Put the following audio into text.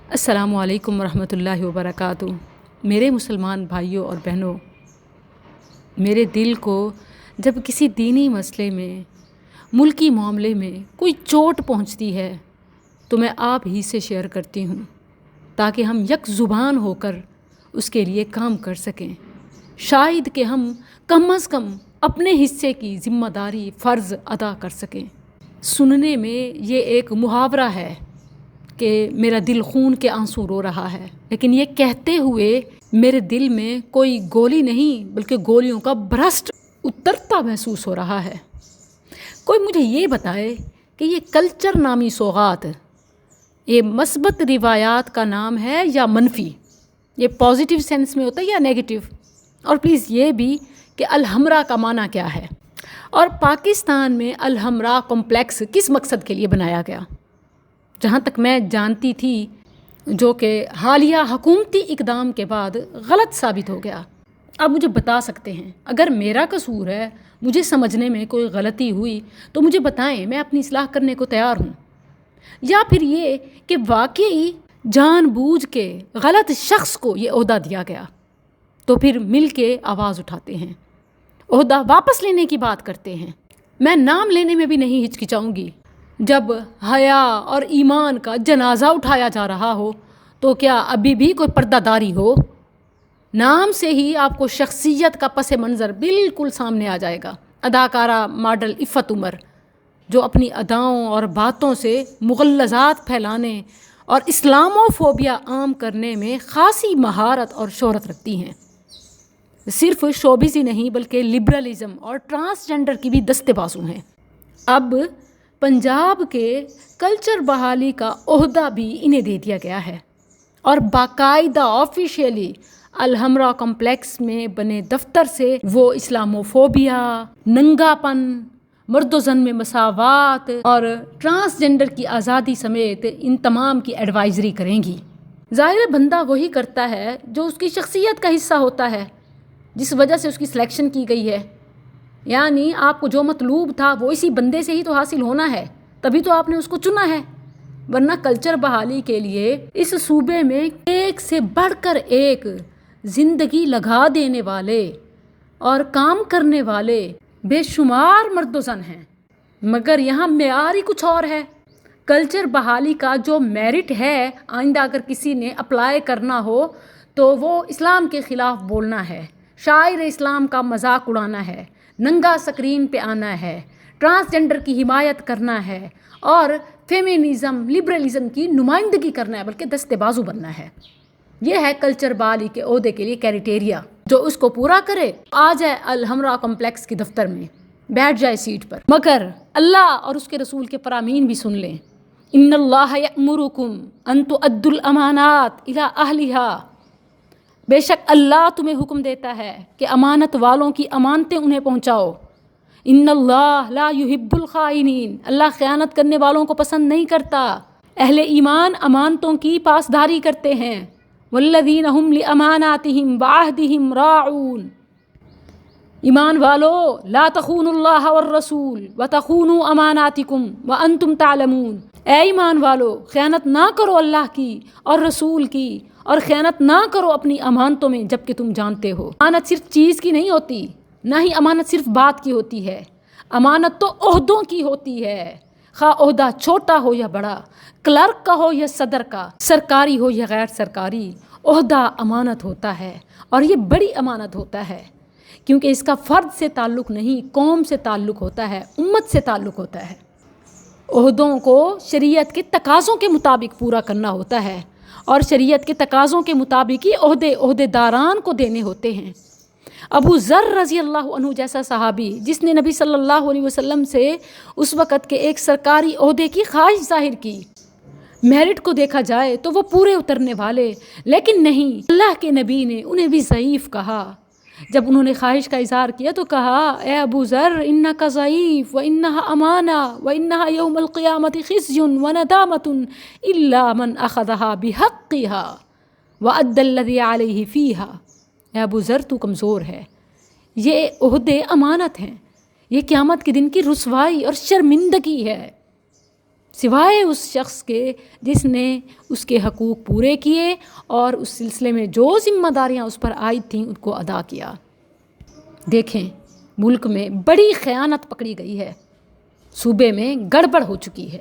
السلام علیکم ورحمۃ اللہ وبرکاتہ۔ میرے مسلمان بھائیوں اور بہنوں، میرے دل کو جب کسی دینی مسئلے میں، ملکی معاملے میں کوئی چوٹ پہنچتی ہے تو میں آپ ہی سے شیئر کرتی ہوں تاکہ ہم یک زبان ہو کر اس کے لیے کام کر سکیں۔ شاید کہ ہم کم از کم اپنے حصے کی ذمہ داری فرض ادا کر سکیں۔ سننے میں یہ ایک محاورہ ہے کہ میرا دل خون کے آنسو رو رہا ہے، لیکن یہ کہتے ہوئے میرے دل میں کوئی گولی نہیں بلکہ گولیوں کا برسٹ اترتا محسوس ہو رہا ہے۔ کوئی مجھے یہ بتائے کہ یہ کلچر نامی سوغات، یہ مثبت روایات کا نام ہے یا منفی؟ یہ پازیٹیو سینس میں ہوتا ہے یا نیگیٹو؟ اور پلیز یہ بھی کہ الحمرا کا معنی کیا ہے، اور پاکستان میں الحمرا کمپلیکس کس مقصد کے لیے بنایا گیا؟ جہاں تک میں جانتی تھی، جو کہ حالیہ حکومتی اقدام کے بعد غلط ثابت ہو گیا۔ آپ مجھے بتا سکتے ہیں، اگر میرا قصور ہے، مجھے سمجھنے میں کوئی غلطی ہوئی تو مجھے بتائیں، میں اپنی اصلاح کرنے کو تیار ہوں۔ یا پھر یہ کہ واقعی جان بوجھ کے غلط شخص کو یہ عہدہ دیا گیا، تو پھر مل کے آواز اٹھاتے ہیں، عہدہ واپس لینے کی بات کرتے ہیں۔ میں نام لینے میں بھی نہیں ہچکچاؤں گی۔ جب حیا اور ایمان کا جنازہ اٹھایا جا رہا ہو تو کیا ابھی بھی کوئی پردہ داری ہو؟ نام سے ہی آپ کو شخصیت کا پس منظر بالکل سامنے آ جائے گا۔ اداکارہ ماڈل عفت عمر، جو اپنی اداؤں اور باتوں سے مغلظات پھیلانے اور اسلامو فوبیا عام کرنے میں خاصی مہارت اور شہرت رکھتی ہیں۔ صرف شوبز ہی نہیں بلکہ لبرلزم اور ٹرانسجنڈر کی بھی دستے بازو ہیں۔ اب پنجاب کے کلچر بحالی کا عہدہ بھی انہیں دے دیا گیا ہے، اور باقاعدہ آفیشیلی الحمرا کمپلیکس میں بنے دفتر سے وہ اسلاموفوبیا، ننگا پن، مرد و زن میں مساوات اور ٹرانسجنڈر کی آزادی سمیت ان تمام کی ایڈوائزری کریں گی۔ ظاہر بندہ وہی کرتا ہے جو اس کی شخصیت کا حصہ ہوتا ہے، جس وجہ سے اس کی سلیکشن کی گئی ہے۔ یعنی آپ کو جو مطلوب تھا وہ اسی بندے سے ہی تو حاصل ہونا ہے، تبھی تو آپ نے اس کو چنا ہے۔ ورنہ کلچر بحالی کے لیے اس صوبے میں ایک سے بڑھ کر ایک زندگی لگا دینے والے اور کام کرنے والے بے شمار مرد و زن ہیں، مگر یہاں معیار ہی کچھ اور ہے۔ کلچر بحالی کا جو میرٹ ہے، آئندہ اگر کسی نے اپلائی کرنا ہو تو وہ اسلام کے خلاف بولنا ہے، شاعر اسلام کا مذاق اڑانا ہے، ننگا سکرین پہ آنا ہے، ٹرانسجنڈر کی حمایت کرنا ہے اور فیمینزم، لبرلزم کی نمائندگی کرنا ہے، بلکہ دستے بازو بننا ہے۔ یہ ہے کلچر بحالی کے عہدے کے لیے کرائٹیریا۔ جو اس کو پورا کرے آ جائے الحمرا کمپلیکس کے دفتر میں، بیٹھ جائے سیٹ پر، مگر اللہ اور اس کے رسول کے فرامین بھی سن لیں۔ ان اللہ یأمرکم ان تؤدوا الامانات الی اہلھا، بے شک اللہ تمہیں حکم دیتا ہے کہ امانت والوں کی امانتیں انہیں پہنچاؤ۔ ان اللہ لا یحب الخائنین، اللہ خیانت کرنے والوں کو پسند نہیں کرتا۔ اہل ایمان امانتوں کی پاسداری کرتے ہیں۔ والذین هم لاماناتہم وعہدہم راعون، ایمان والو لا تخونوا اللہ والرسول وتخونوا اماناتکم وانتم تعلمون، اے ایمان والو خیانت نہ کرو اللہ کی اور رسول کی، اور خیانت نہ کرو اپنی امانتوں میں جبکہ تم جانتے ہو۔ امانت صرف چیز کی نہیں ہوتی، نہ ہی امانت صرف بات کی ہوتی ہے، امانت تو عہدوں کی ہوتی ہے، خواہ عہدہ چھوٹا ہو یا بڑا، کلرک کا ہو یا صدر کا، سرکاری ہو یا غیر سرکاری، عہدہ امانت ہوتا ہے، اور یہ بڑی امانت ہوتا ہے، کیونکہ اس کا فرد سے تعلق نہیں، قوم سے تعلق ہوتا ہے، امت سے تعلق ہوتا ہے۔ عہدوں کو شریعت کے تقاضوں کے مطابق پورا کرنا ہوتا ہے، اور شریعت کے تقاضوں کے مطابق ہی عہدے داران کو دینے ہوتے ہیں۔ ابو ذر رضی اللہ عنہ جیسا صحابی، جس نے نبی صلی اللہ علیہ وسلم سے اس وقت کے ایک سرکاری عہدے کی خواہش ظاہر کی، میرٹ کو دیکھا جائے تو وہ پورے اترنے والے، لیکن نہیں، اللہ کے نبی نے انہیں بھی ضعیف کہا۔ جب انہوں نے خواہش کا اظہار کیا تو کہا، اے ابو ذر انک ضعیف وانها امانہ وانها یوم القیامۃ خزی وندامۃ الا من اخذها بحقها وادى الذی علیہ فیہا۔ اے ابو ذر تو کمزور ہے، یہ عہدے امانت ہیں، یہ قیامت کے دن کی رسوائی اور شرمندگی ہے۔ سوائے اس شخص کے جس نے اس کے حقوق پورے کیے اور اس سلسلے میں جو ذمہ داریاں اس پر عائد تھیں ان کو ادا کیا۔ دیکھیں ملک میں بڑی خیانت پکڑی گئی ہے، صوبے میں گڑبڑ ہو چکی ہے۔